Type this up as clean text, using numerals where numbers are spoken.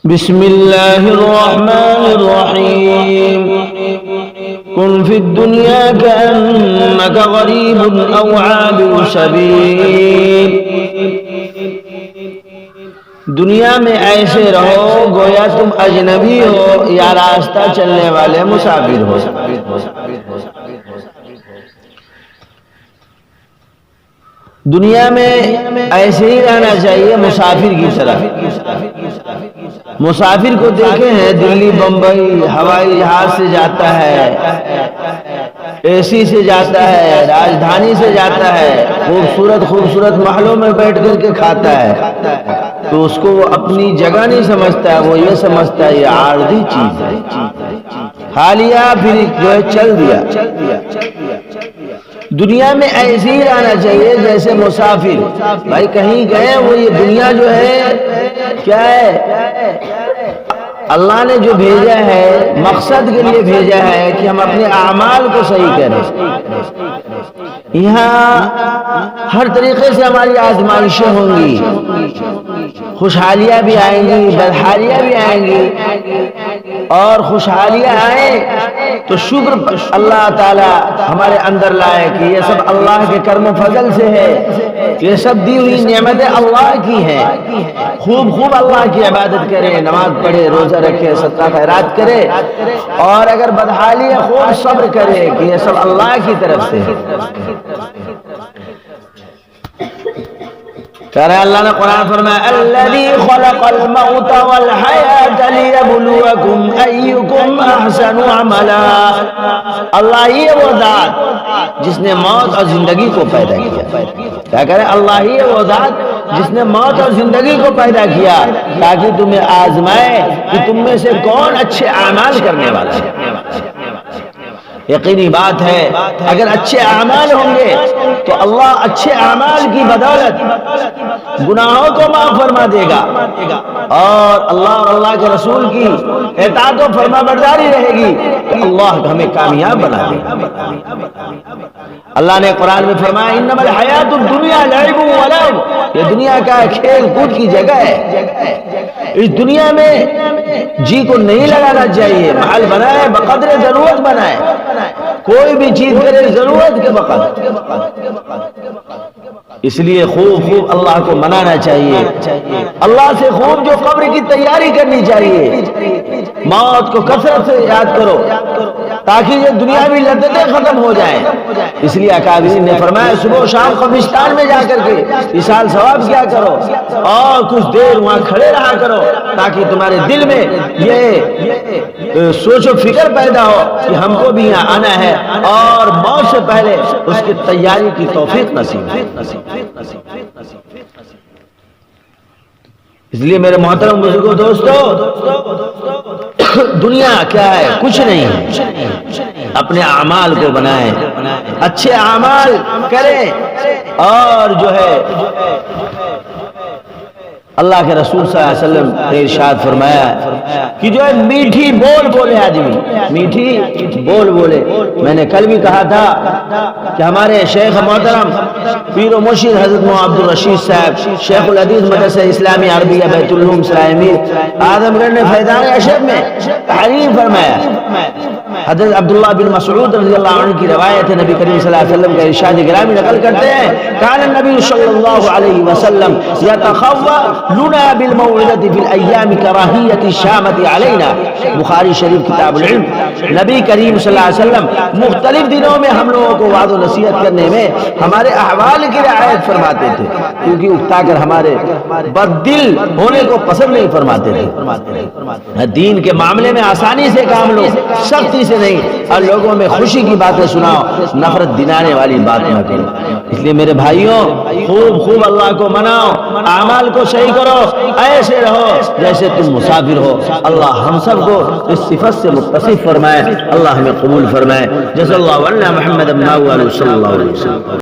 بسم اللہ الرحمن الرحیم کن فی الدنیا کأنک غریب او عابر سبیل، دنیا میں ایسے رہو گویا تم اجنبی ہو یا راستہ چلنے والے مسافر ہو۔ دنیا میں ایسے ہی رہنا چاہیے مسافر کی طرح۔ مسافر کو دیکھے ہیں دلی بمبئی ہوائی جہاز سے جاتا ہے، اے سی سے جاتا ہے، راجدھانی سے جاتا ہے، خوبصورت خوبصورت محلوں میں بیٹھ کر کے کھاتا ہے، تو اس کو وہ اپنی جگہ نہیں سمجھتا ہے، وہ یہ سمجھتا ہے یہ عارضی چیز ہے، کھا لیا پھر جو ہے چل دیا۔ دنیا میں ایسے ہی رہنا چاہیے جیسے مسافر بھائی کہیں گئے، وہ یہ دنیا جو ہے کیا ہے، اللہ نے جو بھیجا ہے مقصد کے لیے بھیجا ہے کہ ہم اپنے اعمال کو صحیح کریں۔ یہاں ہر طریقے سے ہماری آزمائشیں ہوں گی، خوشحالیاں بھی آئیں گی، بدحالیاں بھی آئیں گی، اور خوشحالیاں آئیں تو شکر اللہ تعالی ہمارے اندر لائے کہ یہ سب اللہ کے کرم و فضل سے ہے، یہ سب دی ہوئی نعمتیں اللہ کی ہیں۔ خوب اللہ کی عبادت کرے، نماز پڑھے، روزہ رکھے، صدقہ خیرات کرے، اور اگر بدحالی ہے خوب صبر کرے کہ یہ سب اللہ کی طرف سے ہے۔ کہہ رہے اللہ نے قرآن فرمایا الذی خلق الموت والحیاة لیبلوکم ایکم احسن عملا، اللہ ہی ہے وہ ذات جس نے موت اور زندگی کو پیدا کیا۔ کیا کہہ رہے اللہ ہی ہے وہ ذات جس نے موت اور زندگی کو پیدا کیا تاکہ تمہیں آزمائے کہ تم میں سے کون اچھے اعمال کرنے والا ہے۔ یقینی بات ہے اگر اچھے اعمال ہوں گے تو اللہ اچھے اعمال کی بدولت گناہوں کو معاف فرما دے گا، اور اللہ اور اللہ کے رسول کی اطاعت و فرما برداری رہے گی تو اللہ ہمیں کامیاب بنا دے گا۔ اللہ نے قرآن میں فرمایا انما الحیات الدنیا لعب و لہو، یہ دنیا کا کھیل کود کی جگہ ہے، اس دنیا میں جی کو نہیں لگانا چاہیے، محل بنائے بقدر ضرورت بنائے، کوئی بھی چیز کرے ضرورت کے بقدر۔ اس لیے خوب اللہ کو منانا چاہیے، اللہ سے خوب جو قبر کی تیاری کرنی چاہیے، موت کو کثرت سے یاد کرو تاکہ یہ دنیاوی لذتیں ختم ہو جائیں۔ اس لیے اکابرین نے فرمایا صبح و شام قبرستان میں جا کر کے ایصال ثواب کیا کرو اور کچھ دیر وہاں کھڑے رہا کرو تاکہ تمہارے دل میں یہ سوچ و فکر پیدا ہو کہ ہم کو بھی یہاں آنا ہے، اور موت سے پہلے اس کی تیاری کی توفیق نصیب ہے۔ اس لیے میرے محترم بزرگوں دوستو، دنیا کیا ہے؟ کچھ نہیں ہے۔ اپنے اعمال کو بنائیں، اچھے اعمال کریں، اور جو ہے اللہ کے رسول صلی اللہ علیہ وسلم نے ارشاد فرمایا کہ جو ہے میٹھی بول بولے آدمی، میٹھی بول بولے۔ میں نے کل بھی کہا تھا کہ ہمارے شیخ محترم پیر و مرشد حضرت مولانا عبد الرشید صاحب شیخ الحدیث مدرسہ اسلامی عربیہ بیت العلوم سرائے اعظم گڑھ نے فیضان اشرف میں تحریر فرمایا۔ حضرت عبداللہ بن مسعود رضی اللہ عنہ کی روایت ہے، نبی کریم صلی اللہ علیہ وسلم کا ارشاد گرامی نقل کرتے ہیں کان النبی صلی اللہ علیہ وسلم یتخوّ لنا بالموعظة في الأيام كراهية الشامة علينا، بخاری شریف کتاب العلم۔ نبی کریم صلی اللہ علیہ وسلم مختلف دنوں میں ہم لوگوں کو وعظ و نصیحت کرنے میں ہمارے احوال کی رعایت فرماتے تھے، کیونکہ اکتا کر ہمارے بددل ہونے کو پسند نہیں فرماتے تھے۔ دین کے معاملے میں آسانی سے کام لو، سختی سے نہیں، اور لوگوں میں خوشی کی باتیں سناؤ، نفرت دلانے والی بات نہ کرو۔ اس لیے میرے بھائیوں خوب اللہ کو مناؤ، اعمال کو صحیح کرو، ایسے رہو جیسے تم مسافر ہو۔ اللہ ہم سب کو اس صفت سے متصف فرمائے، اللہ ہمیں قبول فرمائے۔ جزا اللہ عنا محمد صلی اللہ علیہ وسلم۔